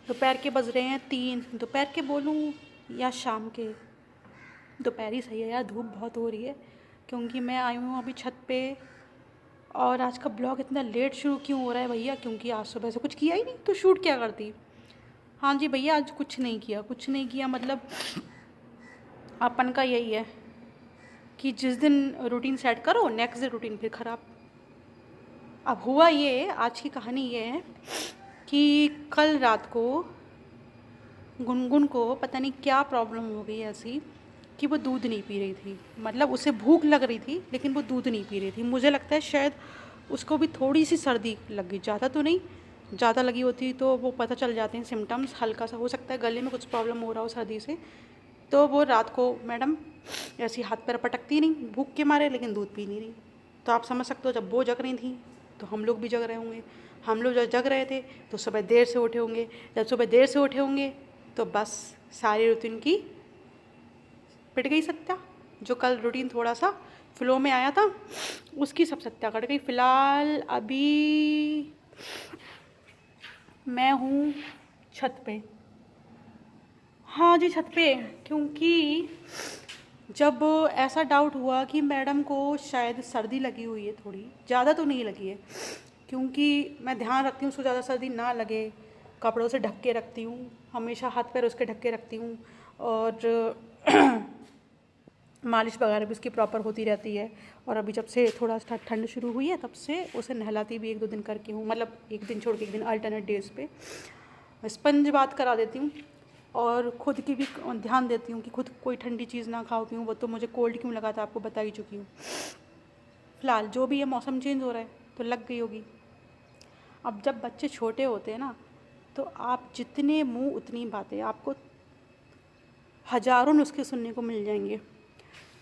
दोपहर के बज रहे हैं 3। दोपहर के बोलूँ या शाम के? दोपहर ही सही है यार, धूप बहुत हो रही है। क्योंकि मैं आई हूँ अभी छत पे। और आज का ब्लॉग इतना लेट शुरू क्यों हो रहा है भैया? क्योंकि आज सुबह से कुछ किया ही नहीं, तो शूट क्या करती। हाँ जी भैया, आज कुछ नहीं किया मतलब अपन का यही है कि जिस दिन रूटीन सेट करो नेक्स्ट दिन रूटीन फिर ख़राब। अब हुआ ये, आज की कहानी ये है कि कल रात को गुनगुन को पता नहीं क्या प्रॉब्लम हो गई ऐसी कि वो दूध नहीं पी रही थी। मतलब उसे भूख लग रही थी लेकिन वो दूध नहीं पी रही थी। मुझे लगता है शायद उसको भी थोड़ी सी सर्दी लग गई, ज़्यादा तो नहीं। ज़्यादा लगी होती तो वो पता चल जाते हैं सिम्टम्स, हल्का सा हो सकता है गले में कुछ प्रॉब्लम हो रहा हो सर्दी से। तो वो रात को मैडम ऐसी हाथ पैर पटकती नहीं भूख के मारे, लेकिन दूध पी नहीं रही। तो आप समझ सकते हो, जब वो जग रही थी तो हम लोग भी जग रहे होंगे। हम लोग जब जग रहे थे तो सुबह देर से उठे होंगे। जब सुबह देर से उठे होंगे तो बस सारी रूटीन की पिट गई सत्या। जो कल रूटीन थोड़ा सा फ्लो में आया था उसकी सब सत्या कट गई। फ़िलहाल अभी मैं हूँ छत पे। हाँ जी, छत पे। क्योंकि जब ऐसा डाउट हुआ कि मैडम को शायद सर्दी लगी हुई है, थोड़ी ज़्यादा तो नहीं लगी है, क्योंकि मैं ध्यान रखती हूँ उसको ज़्यादा सर्दी ना लगे। कपड़ों से ढक के रखती हूँ, हमेशा हाथ पैर उसके ढक के रखती हूँ। और मालिश वगैरह भी उसकी प्रॉपर होती रहती है। और अभी जब से थोड़ा सा ठंड शुरू हुई है तब से उसे नहलाती भी 1-2 दिन करके हूँ, मतलब एक दिन छोड़ के एक दिन, अल्टरनेट डेज़ पे स्पंज बात करा देती हूँ। और खुद की भी ध्यान देती हूँ कि खुद कोई ठंडी चीज़ ना खाओ पीऊँ। वो तो मुझे कोल्ड क्यों लगा था आपको बता ही चुकी हूँ। फ़िलहाल जो भी है, मौसम चेंज हो रहा है तो लग गई होगी। अब जब बच्चे छोटे होते हैं ना तो आप जितने मुँह उतनी बातें, आपको हज़ारों नुस्खे सुनने को मिल जाएंगे।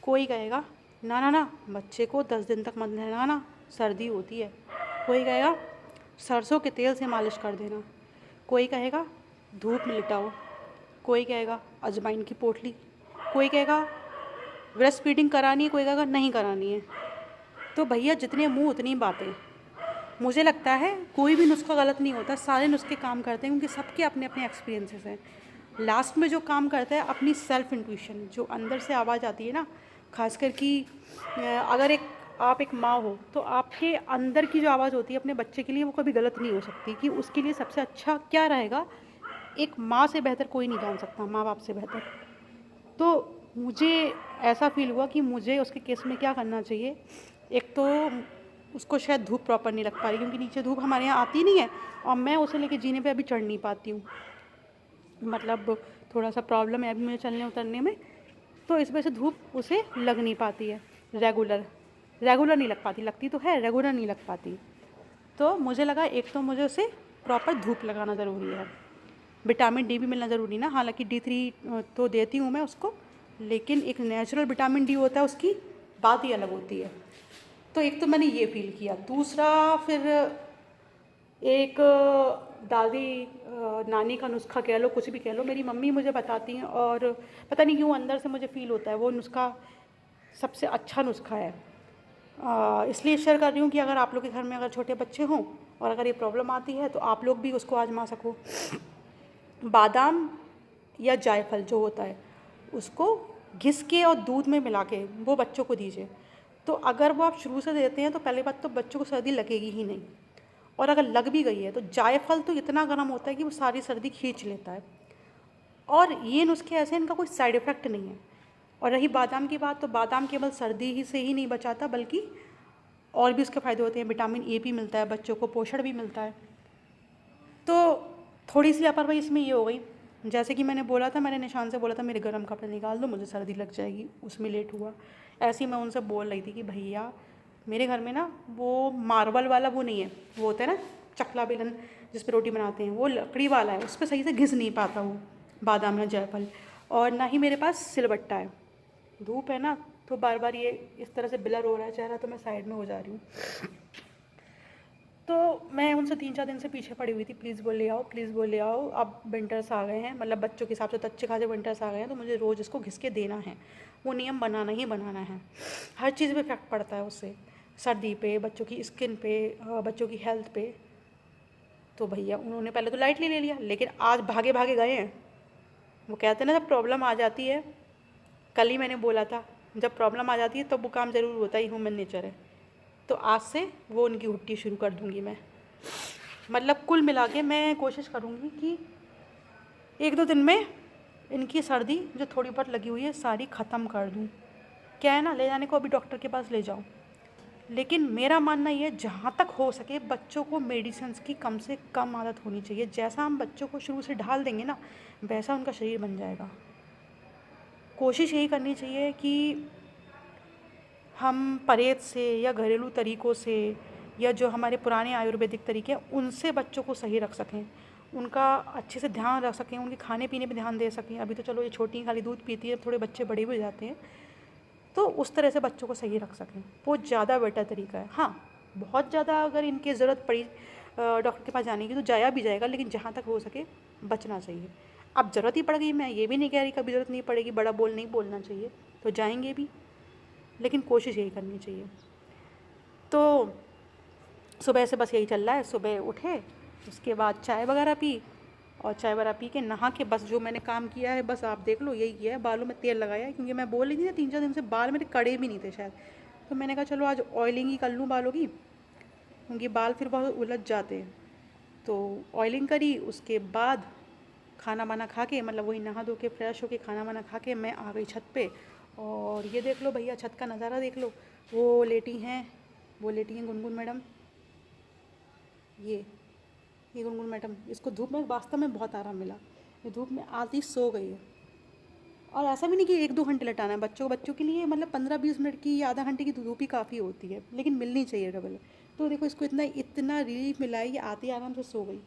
कोई कहेगा ना ना ना बच्चे को 10 दिन तक मत नहलाना, सर्दी होती है। कोई कहेगा सरसों के तेल से मालिश कर देना। कोई कहेगा धूप में लिटाओ। कोई कहेगा अजवाइन की पोटली। कोई कहेगा ब्रेस्ट फीडिंग करानी है, कोई कहेगा नहीं करानी है। तो भैया जितने मुंह उतनी बातें। मुझे लगता है कोई भी नुस्खा गलत नहीं होता, सारे नुस्खे काम करते हैं, क्योंकि सबके अपने अपने एक्सपीरियंसेस हैं। लास्ट में जो काम करता है अपनी सेल्फ इंट्यूशन, जो अंदर से आवाज़ आती है ना, खासकर कि अगर आप एक माँ हो तो आपके अंदर की जो आवाज़ होती है अपने बच्चे के लिए, वो कभी गलत नहीं हो सकती कि उसके लिए सबसे अच्छा क्या रहेगा। एक माँ से बेहतर कोई नहीं जान सकता, माँ बाप से बेहतर। तो मुझे ऐसा फ़ील हुआ कि मुझे उसके केस में क्या करना चाहिए। एक तो उसको शायद धूप प्रॉपर नहीं लग पा रही, क्योंकि नीचे धूप हमारे यहाँ आती नहीं है और मैं उसे लेके जीने पे अभी चढ़ नहीं पाती हूँ। मतलब थोड़ा सा प्रॉब्लम है अभी मुझे चलने उतरने में, तो इस वजह से धूप उसे लग नहीं पाती है रेगुलर नहीं लग पाती। लगती तो है, रेगुलर नहीं लग पाती। तो मुझे लगा एक तो मुझे उसे प्रॉपर धूप लगाना ज़रूरी है। विटामिन डी भी मिलना ज़रूरी ना, हालांकि D3 तो देती हूँ मैं उसको, लेकिन एक नेचुरल विटामिन डी होता है उसकी बात ही अलग होती है। तो एक तो मैंने ये फ़ील किया। दूसरा फिर एक दादी नानी का नुस्खा कह लो, कुछ भी कह लो, मेरी मम्मी मुझे बताती हैं और पता नहीं क्यों अंदर से मुझे फ़ील होता है वो नुस्खा सबसे अच्छा नुस्खा है। इसलिए शेयर कर रही हूँ कि अगर आप लोग के घर में अगर छोटे बच्चे हों और अगर ये प्रॉब्लम आती है तो आप लोग भी उसको आजमा सको। बादाम या जायफल जो होता है उसको घिस के और दूध में मिला के वो बच्चों को दीजिए। तो अगर वो आप शुरू से देते हैं तो पहली बात तो बच्चों को सर्दी लगेगी ही नहीं, और अगर लग भी गई है तो जायफल तो इतना गर्म होता है कि वो सारी सर्दी खींच लेता है। और ये नुस्खे ऐसे, इनका कोई साइड इफ़ेक्ट नहीं है। और रही बादाम की बात, तो बादाम केवल सर्दी ही से ही नहीं बचाता, बल्कि और भी उसके फ़ायदे होते हैं। विटामिन ए भी मिलता है बच्चों को, पोषण भी मिलता है। तो थोड़ी सी लापरवाही इसमें ये हो गई, जैसे कि मैंने बोला था, मैंने निशान से बोला था मेरे गर्म कपड़े निकाल दो, मुझे सर्दी लग जाएगी, उसमें लेट हुआ। ऐसे ही मैं उनसे बोल रही थी कि भैया मेरे घर में ना वो मार्बल वाला वो नहीं है, वो होता है ना चकला बेलन जिस पे रोटी बनाते हैं, वो लकड़ी वाला है, उस पर सही से घिस नहीं पाता वो बादाम या जायफल। और ना ही मेरे पास सिलबट्टा है। धूप है ना तो बार बार ये इस तरह से ब्लर हो रहा है चेहरा, तो मैं साइड में हो जा रही हूँ। तो मैं उनसे 3-4 दिन से पीछे पड़ी हुई थी, प्लीज़ वो ले आओ, प्लीज़ वो ले आओ। अब विंटर्स आ गए हैं, मतलब बच्चों के हिसाब से तो अच्छे खासे विंटर्स आ गए हैं, तो मुझे रोज़ इसको घिस के देना है। वो नियम बनाना ही बनाना है। हर चीज़ पे इफेक्ट पड़ता है उससे, सर्दी पे, बच्चों की स्किन पे, बच्चों की हेल्थ पे। तो भैया उन्होंने पहले तो लाइटली ले लिया, लेकिन आज भागे भागे गए हैं। वो कहते हैं ना, जब प्रॉब्लम आ जाती है, कल ही मैंने बोला था, जब प्रॉब्लम आ जाती है तो वो काम ज़रूर होता है, ह्यूमन नेचर है। तो आज से वो उनकी हुट्टी शुरू कर दूँगी मैं। मतलब कुल मिला के मैं कोशिश करूँगी कि 1-2 दिन में इनकी सर्दी जो थोड़ी बहुत लगी हुई है सारी ख़त्म कर दूँ। क्या है ना, ले जाने को अभी डॉक्टर के पास ले जाओ, लेकिन मेरा मानना ये है जहाँ तक हो सके बच्चों को मेडिसिन्स की कम से कम आदत होनी चाहिए। जैसा हम बच्चों को शुरू से ढाल देंगे ना, वैसा उनका शरीर बन जाएगा। कोशिश यही करनी चाहिए कि हम परहेज से या घरेलू तरीक़ों से या जो हमारे पुराने आयुर्वेदिक तरीके हैं उनसे बच्चों को सही रख सकें, उनका अच्छे से ध्यान रख सकें, उनके खाने पीने पे ध्यान दे सकें। अभी तो चलो ये छोटी खाली दूध पीती है, थोड़े बच्चे बड़े भी हो जाते हैं, तो उस तरह से बच्चों को सही रख सकें, वो ज़्यादा बेटर तरीका है। हाँ, बहुत ज़्यादा अगर इनकी ज़रूरत पड़ी डॉक्टर के पास जाने की तो जाया भी जाएगा, लेकिन जहाँ तक हो सके बचना चाहिए। अब ज़रूरत ही पड़ गई, मैं ये भी नहीं कह रही कभी ज़रूरत नहीं पड़ेगी, बड़ा बोल नहीं बोलना चाहिए, तो जाएंगे भी, लेकिन कोशिश यही करनी चाहिए। तो सुबह से बस यही चल रहा है, सुबह उठे, उसके बाद चाय वगैरह पी, और चाय वगैरह पी के नहा के बस जो मैंने काम किया है बस आप देख लो, यही किया है। बालों में तेल लगाया है, क्योंकि मैं बोल रही थी ना 3-4 दिन से बाल मेरे कड़े भी नहीं थे शायद, तो मैंने कहा चलो आज ऑयलिंग ही कर लूँ बालों की, क्योंकि बाल फिर बहुत उलझ जाते हैं। तो ऑयलिंग करी, उसके बाद खाना वाना खा के, मतलब वही नहा धो के फ्रेश होके खाना वाना खा के मैं आ गई छत पे। और ये देख लो भैया, छत का नज़ारा देख लो, वो लेटी हैं गुनगुन मैडम, ये गुनगुन मैडम, इसको धूप में वास्तव में बहुत आराम मिला, ये धूप में आधी सो गई है। और ऐसा भी नहीं कि 1-2 घंटे लटाना है, बच्चों के लिए मतलब 15-20 मिनट की या आधा घंटे की धूप ही काफ़ी होती है, लेकिन मिलनी चाहिए डबल। तो देखो इसको इतना रिलीफ मिला है, ये आती आराम से सो गई।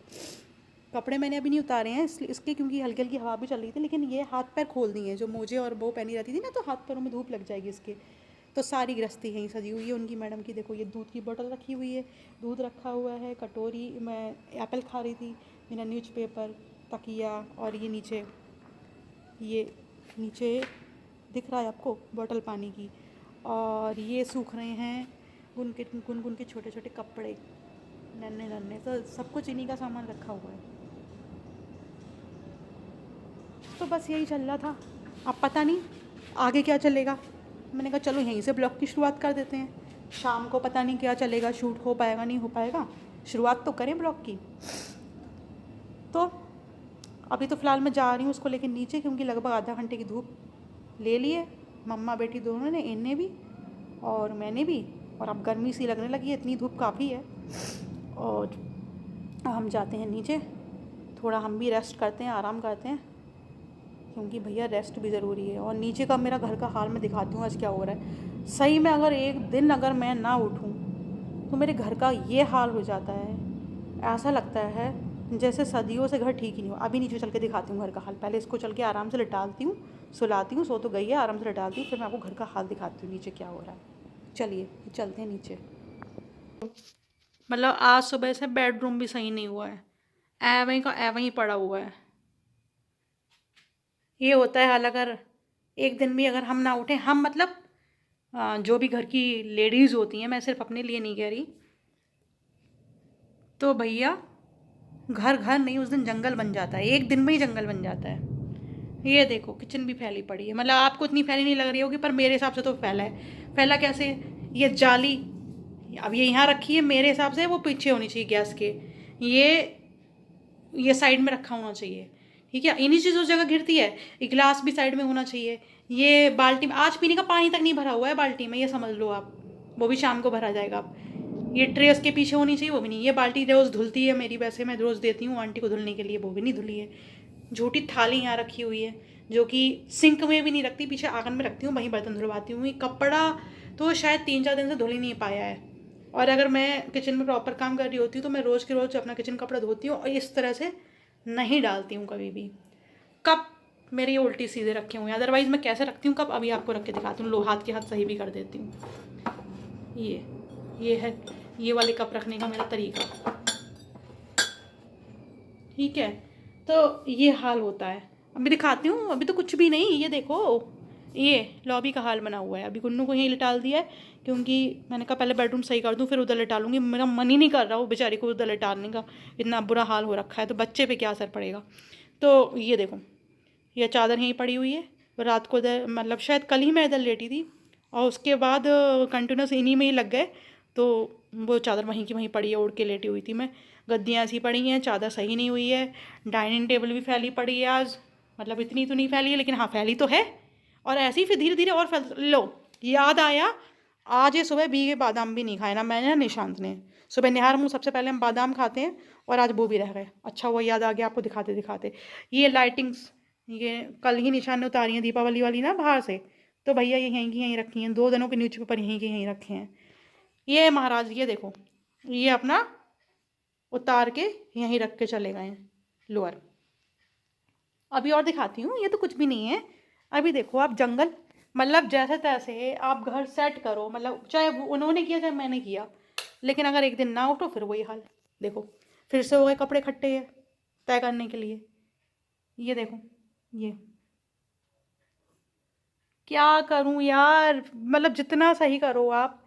कपड़े मैंने अभी नहीं उतारे हैं इसके, क्योंकि हल्की हल्की हवा भी चल रही थी, लेकिन ये हाथ पैर खोल दिए हैं, जो मोजे और वो पहनी रहती थी ना, तो हाथ पैरों में धूप लग जाएगी इसके। तो सारी गृहस्थी यहीं सजी हुई है उनकी मैडम की। देखो ये दूध की बोतल रखी हुई है, दूध रखा हुआ है, कटोरी, मैं एप्पल खा रही थी, मेरा न्यूज़पेपर, तकिया, और ये नीचे दिख रहा है आपको बोतल पानी की, और ये सूख रहे हैं गुनगुन के छोटे छोटे कपड़े, नन्हे, तो सब कुछ इन्हीं का सामान रखा हुआ है। तो बस यही चल रहा था, अब पता नहीं आगे क्या चलेगा। मैंने कहा चलो यहीं से ब्लॉग की शुरुआत कर देते हैं, शाम को पता नहीं क्या चलेगा, शूट हो पाएगा नहीं हो पाएगा, शुरुआत तो करें ब्लॉग की। तो अभी तो फ़िलहाल मैं जा रही हूँ उसको लेके नीचे, क्योंकि लगभग आधा घंटे की धूप ले लिए मम्मा बेटी दोनों ने, इनने भी और मैंने भी, और अब गर्मी सी लगने लगी है, इतनी धूप काफ़ी है। और हम जाते हैं नीचे, थोड़ा हम भी रेस्ट करते हैं, आराम करते हैं, क्योंकि भैया रेस्ट भी ज़रूरी है। और नीचे का मेरा घर का हाल मैं दिखाती हूँ आज क्या हो रहा है। सही में अगर एक दिन अगर मैं ना उठूँ तो मेरे घर का ये हाल हो जाता है, ऐसा लगता है जैसे सदियों से घर ठीक ही नहीं हो। अभी नीचे चल के दिखाती हूँ घर का हाल, पहले इसको चल के आराम से लिटालती हूँ, सुलाती हूँ, सो तो गई है, आराम से लिटालती हूँ, फिर मैं आपको घर का हाल दिखाती हूँ नीचे क्या हो रहा है। चलिए चलते हैं नीचे। मतलब आज सुबह से बेडरूम भी सही नहीं हुआ है, एवं का एवं ही पड़ा हुआ है। ये होता है हाल, अगर एक दिन भी अगर हम ना उठें, हम मतलब जो भी घर की लेडीज़ होती हैं, मैं सिर्फ अपने लिए नहीं कह रही, तो भैया घर घर नहीं, उस दिन जंगल बन जाता है, एक दिन में ही जंगल बन जाता है। ये देखो किचन भी फैली पड़ी है, मतलब आपको इतनी फैली नहीं लग रही होगी, पर मेरे हिसाब से तो फैला है। फैला कैसे? ये जाली अब ये यहाँ रखी है, मेरे हिसाब से वो पीछे होनी चाहिए गैस के, ये साइड में रखा होना चाहिए, ठीक है। इन्हीं चीज़ों जगह गिरती है। ये गिलास भी साइड में होना चाहिए। ये बाल्टी में आज पीने का पानी तक नहीं भरा हुआ है बाल्टी में, ये समझ लो आप, वो भी शाम को भरा जाएगा। अब ये ट्रे उसके पीछे होनी चाहिए, वो भी नहीं। ये बाल्टी रोज़ धुलती है मेरी, वैसे मैं रोज़ देती हूँ आंटी को धुलने के लिए, वो भी नहीं धुली है। झूठी थाली यहाँ रखी हुई है, जो कि सिंक में भी नहीं रखती, पीछे आंगन में रखती हूँ, वहीं बर्तन धुलवाती हूँ। ये कपड़ा तो शायद 3-4 दिन से धुल ही नहीं पाया है। और अगर मैं किचन में प्रॉपर काम कर रही होती हूँ तो मैं रोज़ के रोज़ अपना किचन कपड़ा धोती हूँ, और इस तरह से नहीं डालती हूँ कभी भी। कप मेरे ये उल्टी सीधे रखे हुए हैं, अदरवाइज़ मैं कैसे रखती हूँ कप, अभी आपको रख के दिखाती हूँ। लो हाथ के हाथ सही भी कर देती हूँ। ये है ये वाले कप रखने का मेरा तरीका, ठीक है। तो ये हाल होता है। अभी दिखाती हूँ, अभी तो कुछ भी नहीं, ये देखो ये लॉबी का हाल बना हुआ है। अभी गुन्नू को यहीं लिटाल दिया है क्योंकि मैंने कहा पहले बेडरूम सही कर दूँ फिर उधर लिटालूंगी। मेरा मन ही नहीं कर रहा वो बेचारी को उधर लिटालने का, इतना बुरा हाल हो रखा है, तो बच्चे पे क्या असर पड़ेगा। तो ये देखो, ये चादर यहीं पड़ी हुई है। रात को इधर मतलब शायद कल ही मैं इधर लेटी थी और उसके बाद कंटिन्यूस इन्हीं में ही लग गए, तो वो चादर वहीं की वहीं पड़ी है, ओढ़ के लेटी हुई थी मैं। गद्दियाँ ऐसी पड़ी हैं, चादर सही नहीं हुई है। डाइनिंग टेबल भी फैली पड़ी है आज, मतलब इतनी तो नहीं फैली है लेकिन हाँ फैली तो है। और ऐसे ही फिर धीरे धीरे और फैल लो। याद आया, आज ये सुबह भीगे बादाम भी नहीं खाए ना मैंने ना निशांत ने। सुबह निहार मुँह सबसे पहले हम बादाम खाते हैं और आज वो भी रह गए। अच्छा वो याद आ गया आपको दिखाते दिखाते। ये लाइटिंग्स ये कल ही निशान ने उतारी हैं दीपावली वाली ना बाहर से, तो भैया ये यहीं की यहीं रखी हैं। 2 दिनों के न्यूज़पेपर यहीं के यहीं रखे हैं। ये महाराज ये देखो, ये अपना उतार के यहीं रख के चले गए हैं लोअर। अभी और दिखाती हूँ, ये तो कुछ भी नहीं है। अभी देखो आप जंगल, मतलब जैसे तैसे आप घर सेट करो, मतलब चाहे उन्होंने किया चाहे मैंने किया, लेकिन अगर एक दिन ना उठो फिर वही हाल। देखो फिर से हो गए कपड़े इकट्ठे है तय करने के लिए। ये देखो ये क्या करूं यार, मतलब जितना सही करो आप,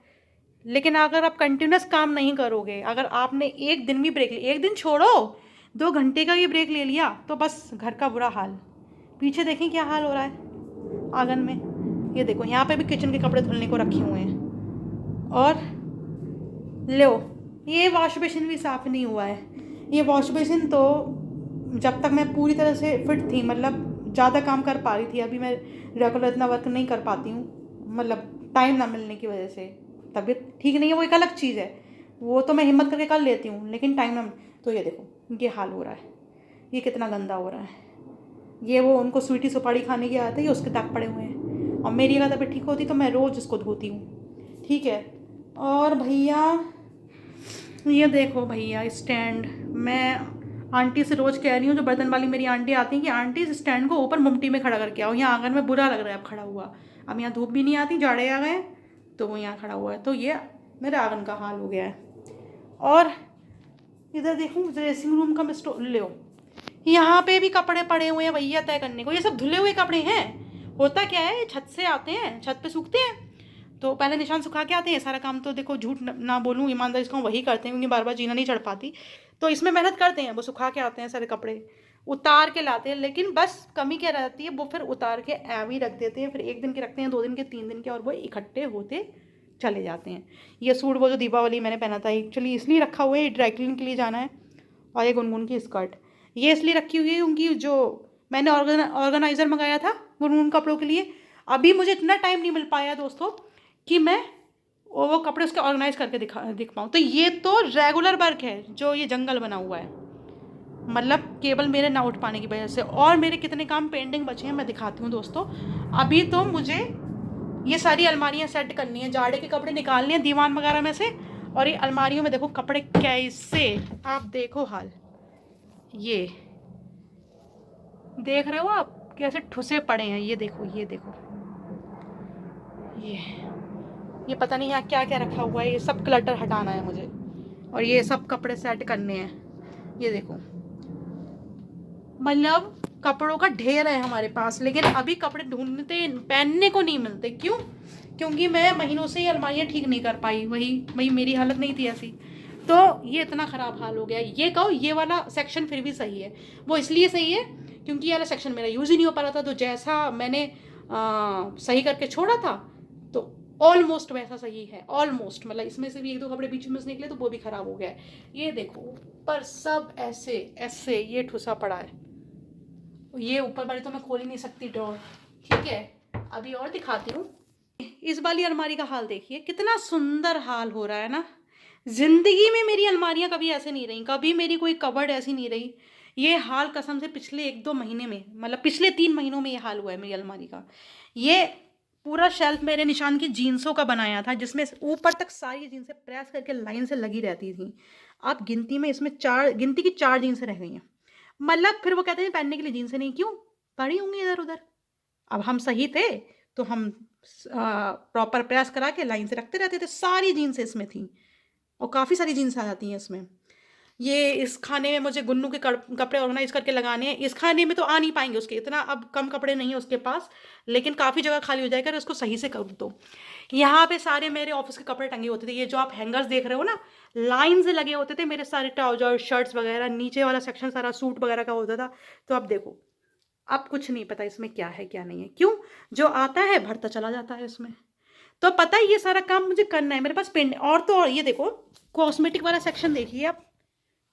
लेकिन अगर आप कंटिन्यूस काम नहीं करोगे, अगर आपने एक दिन भी ब्रेक लिया, एक दिन छोड़ो 2 घंटे का भी ब्रेक ले लिया तो बस घर का बुरा हाल। पीछे देखें क्या हाल हो रहा है आंगन में। ये देखो यहाँ पे भी किचन के कपड़े धुलने को रखे हुए हैं। और लो ये वॉश बेसिन भी साफ़ नहीं हुआ है। ये वॉश बेसिन तो जब तक मैं पूरी तरह से फिट थी, मतलब ज़्यादा काम कर पा रही थी, अभी मैं रेगुलर इतना वर्क नहीं कर पाती हूँ, मतलब टाइम ना मिलने की वजह से। तबीयत ठीक नहीं है वो एक अलग चीज़ है, वो तो मैं हिम्मत करके कर लेती हूँ, लेकिन टाइम ना। तो ये देखो ये हाल हो रहा है, ये कितना गंदा हो रहा है। ये वो उनको स्वीटी सुपारी खाने की आदत है, ये उसके दाग पड़े हुए हैं। और मेरी अगर तबीयत ठीक होती तो मैं रोज़ इसको धोती हूँ, ठीक है। और भैया ये देखो भैया स्टैंड, मैं आंटी से रोज़ कह रही हूँ, जो बर्तन वाली मेरी आंटी आती हैं कि आंटी इस स्टैंड को ऊपर मुमटी में खड़ा करके आओ, यहाँ आंगन में बुरा लग रहा है अब खड़ा हुआ। अब यहाँ धूप भी नहीं आती, जाड़े आ गए तो वो यहाँ खड़ा हुआ है, तो ये मेरे आंगन का हाल हो गया है। और इधर देखूँ ड्रेसिंग रूम का मैं स्टोर ले, यहाँ पे भी कपड़े पड़े हुए हैं भैया तय करने को। ये सब धुले हुए कपड़े हैं। होता क्या है, छत से आते हैं, छत पे सूखते हैं तो पहले निशान सुखा के आते हैं। सारा काम तो देखो झूठ ना बोलूँ ईमानदारी से कहूँ वही करते हैं, क्योंकि बार बार जीना नहीं चढ़ पाती, तो इसमें मेहनत करते हैं। वो सुखा के आते हैं सारे कपड़े, उतार के लाते हैं, लेकिन बस कमी क्या रहती है, वो फिर उतार के ऐवी रख देते हैं। फिर 1 दिन के रखते हैं, 2 दिन के, 3 दिन के, और वो इकट्ठे होते चले जाते हैं। ये सूट वो जो दीपावली मैंने पहना था एक्चुअली इसलिए रखा हुआ है, ड्राई क्लीन के लिए जाना है। और ये गुनगुन की स्कर्ट ये इसलिए रखी हुई है क्योंकि जो मैंने ऑर्गेनाइज़र मंगाया था गुनगुन कपड़ों के लिए, अभी मुझे इतना टाइम नहीं मिल पाया दोस्तों कि मैं वो कपड़े उसके ऑर्गेनाइज करके दिख पाऊँ। तो ये तो रेगुलर वर्क है जो ये जंगल बना हुआ है, मतलब केवल मेरे ना उठ पाने की वजह से। और मेरे कितने काम पेंडिंग बचे हैं मैं दिखाती हूँ दोस्तों। अभी तो मुझे ये सारी अलमारियाँ सेट करनी है, जाड़े के कपड़े निकालने हैं दीवान वगैरह में से, और ये अलमारियों में देखो कपड़े कैसे, आप देखो हाल, ये देख रहे हो आप कैसे ठुसे पड़े हैं। ये देखो ये देखो, ये पता नहीं यहाँ क्या क्या रखा हुआ है, ये सब क्लटर हटाना है मुझे, और ये सब कपड़े सेट करने हैं। ये देखो मतलब कपड़ों का ढेर है हमारे पास, लेकिन अभी कपड़े ढूंढते पहनने को नहीं मिलते। क्यों? क्योंकि मैं महीनों से ये अलमारियाँ ठीक नहीं कर पाई, वही मेरी हालत नहीं थी ऐसी, तो ये इतना ख़राब हाल हो गया। ये कहो ये वाला सेक्शन फिर भी सही है, वो इसलिए सही है क्योंकि ये वाला सेक्शन मेरा यूज़ ही नहीं हो पा रहा था, तो जैसा मैंने सही करके छोड़ा था तो ऑलमोस्ट वैसा सही है, ऑलमोस्ट, मतलब इसमें से भी 1-2 कपड़े बीच में से निकले तो वो भी ख़राब हो गया है। ये देखो ऊपर सब ऐसे ऐसे ये ठुसा पड़ा है, ये ऊपर वाली तो मैं खोल ही नहीं सकती ड्रॉर, ठीक है। अभी और दिखाती हूँ, इस वाली अलमारी का हाल देखिए कितना सुंदर हाल हो रहा है ना। जिंदगी में मेरी अलमारियाँ कभी ऐसे नहीं रही, कभी मेरी कोई कबर्ड ऐसी नहीं रही। ये हाल कसम से पिछले 1-2 महीने में, मतलब पिछले 3 महीनों में ये हाल हुआ है मेरी अलमारी का। ये पूरा शेल्फ मेरे निशान की जीन्सों का बनाया था, जिसमें ऊपर तक सारी जीन्सें प्रेस करके लाइन से लगी रहती थी। अब गिनती में इसमें गिनती की 4 जीन्सें रह गई हैं। मतलब फिर वो कहते हैं पहनने के लिए जीन्सें नहीं, क्यों पड़ी होंगी इधर उधर। अब हम सही थे तो हम प्रॉपर प्रेस करा के लाइन से रखते रहते थे, सारी जीन्स इसमें थी, और काफ़ी सारी जीन्स आ जाती हैं इसमें। ये इस खाने में मुझे गुन्नू के कपड़े ऑर्गेनाइज करके लगाने हैं। इस खाने में तो आ नहीं पाएंगे उसके, इतना अब कम कपड़े नहीं है उसके पास, लेकिन काफ़ी जगह खाली हो जाएगा अगर उसको सही से कर दो। यहाँ पे सारे मेरे ऑफिस के कपड़े टंगे होते थे, ये जो आप हैंगर्स देख रहे हो ना, लाइन से लगे होते थे मेरे सारे ट्राउजर शर्ट्स वगैरह, नीचे वाला सेक्शन सारा सूट वगैरह का होता था। तो अब देखो, अब कुछ नहीं पता इसमें क्या है क्या नहीं है, क्यों, जो आता है भरता चला जाता है इसमें। तो पता है ये सारा काम मुझे करना है, मेरे पास पेन और तो और, ये देखो कॉस्मेटिक वाला सेक्शन देखिए आप,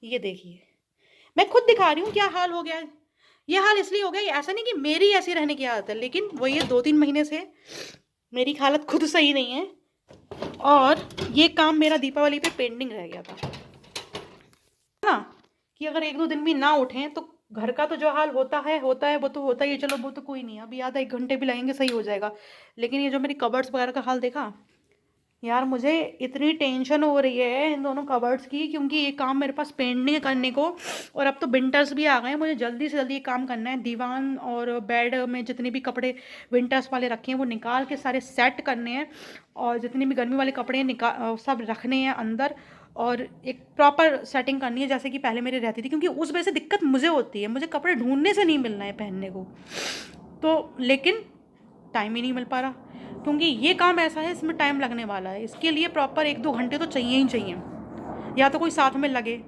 ये देखिए, मैं खुद दिखा रही हूँ क्या हाल हो गया है। ये हाल इसलिए हो गया, ऐसा नहीं कि मेरी ऐसी रहने की आदत है, लेकिन वो ये 2-3 महीने से मेरी हालत खुद सही नहीं है, और ये काम मेरा दीपावली पे पेंडिंग रह गया था ना, कि अगर 1-2 दिन भी ना उठें तो घर का तो जो हाल होता है वो तो होता ही है। चलो वो तो कोई नहीं, अभी आधा 1 घंटे भी लगेंगे सही हो जाएगा। लेकिन ये जो मेरी कबर्ड्स वगैरह का हाल देखा यार, मुझे इतनी टेंशन हो रही है इन दोनों कबर्ड्स की, क्योंकि ये काम मेरे पास पेंडिंग है करने को, और अब तो विंटर्स भी आ गए हैं, मुझे जल्दी से जल्दी ये काम करना है। दीवान और बेड में जितने भी कपड़े विंटर्स वाले रखे हैं वो निकाल के सारे सेट करने हैं, और जितने भी गर्मी वाले कपड़े सब रखने हैं अंदर, और एक प्रॉपर सेटिंग करनी है जैसे कि पहले मेरी रहती थी, क्योंकि उस वजह से दिक्कत मुझे होती है, मुझे कपड़े ढूंढने से नहीं मिलना है पहनने को, तो लेकिन टाइम ही नहीं मिल पा रहा, क्योंकि ये काम ऐसा है इसमें टाइम लगने वाला है, इसके लिए प्रॉपर 1-2 घंटे तो चाहिए ही चाहिए, या तो कोई साथ में लगे,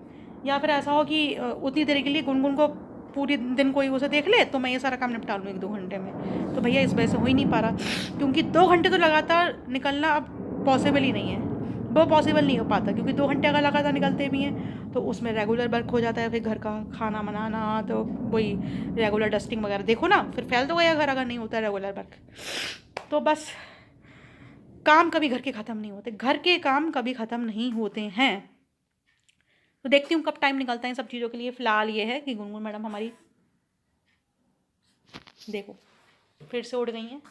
या फिर ऐसा हो कि उतनी देर के लिए गुनगुन को पूरी दिन कोई उसे देख ले तो मैं ये सारा काम निपटा लूँ 1-2 घंटे में। तो भैया इस वजह से हो ही नहीं पा रहा, क्योंकि 2 घंटे तो लगातार निकलना अब पॉसिबल ही नहीं है, वो पॉसिबल नहीं हो पाता, क्योंकि 2 घंटे अगर लगातार निकलते भी हैं तो उसमें रेगुलर वर्क हो जाता है, फिर घर का खाना बनाना, तो वही रेगुलर डस्टिंग वगैरह, देखो ना फिर फैल तो गया घर अगर नहीं होता रेगुलर वर्क। तो बस काम कभी घर के ख़त्म नहीं होते, घर के काम कभी ख़त्म नहीं होते हैं। तो देखती हूँ कब टाइम निकलता है इन सब चीज़ों के लिए। फ़िलहाल ये है कि गुनगुन मैडम हमारी देखो फिर से उठ गई हैं,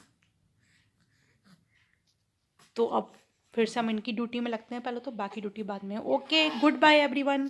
तो अब फिर से हम इनकी ड्यूटी में लगते हैं, पहले तो बाकी ड्यूटी बाद में। Okay, goodbye everyone.